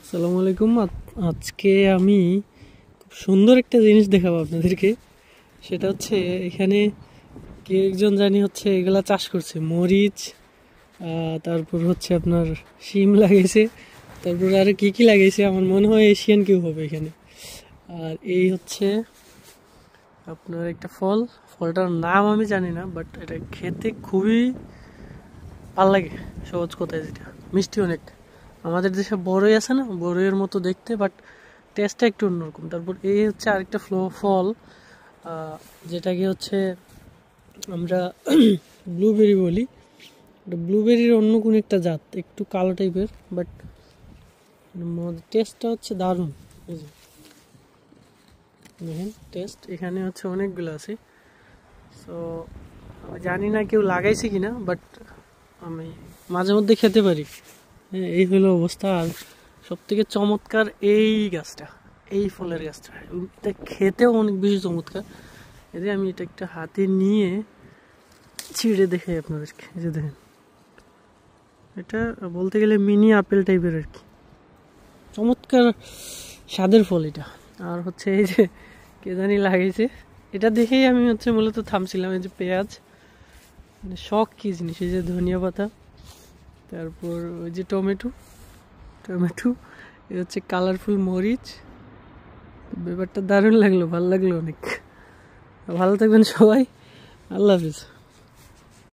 আসসালামু আলাইকুম। আজকে আমি খুব সুন্দর একটা জিনিস দেখাবো আপনাদেরকে। সেটা হচ্ছে এখানে কে একজন জানি হচ্ছে এগুলা চাষ করছে, মরিচ, তারপর হচ্ছে আপনার শিম লাগাইছে, তারপর আর কি কি লাগাইছে, আমার মনে হয় এশিয়ান কেউ হবে এখানে। আর এই হচ্ছে আপনার একটা ফলটার নাম আমি জানি না, বাট এটা খেতে খুবই ভাল লাগে। সহজ কথায় যেটা মিষ্টি অনেক, আমাদের দেশে বড়ই আছে না, বড়ইয়ের মতো দেখতে, বাট টেস্টটা একটু অন্যরকম। তারপর এই হচ্ছে আরেকটা ফল, যেটাকে হচ্ছে আমরা ব্লুবেরি বলি। ব্লুবেরির অন্য কোন একটা জাত, একটু কালো টাইপের, বাট টেস্টটা হচ্ছে দারুণ। দেখেন টেস্ট এখানে হচ্ছে অনেকগুলো আছে। সো আমি জানি না কেউ লাগাইছে কিনা, বাট আমি মাঝে মধ্যে খেতে পারি। হ্যাঁ, এই হলো অবস্থা। আর সব থেকে চমৎকার এই গাছটা, এই ফলের গাছটা, এটা খেতেও অনেক বেশি চমৎকার। এদের আমি এটা একটা হাতে নিয়ে ছিঁড়ে দেখাই আপনাদেরকে। এই যে দেখেন, এটা বলতে গেলে মিনি আপেল টাইপের আর কি, চমৎকার স্বাদের ফল এটা। আর হচ্ছে এই যে কে জানি লাগাইছে, এটা দেখেই আমি হচ্ছে মূলত থামছিলাম। এই যে পেঁয়াজ, মানে শখ কি জিনিস, এই যে ধনিয়া পাতা, তারপর ওই যে টমেটো, এ হচ্ছে কালারফুল মরিচ। ব্যাপারটা দারুণ লাগলো, ভালো লাগলো অনেক। ভালো থাকবেন সবাই, আল্লাহ হাফিজ।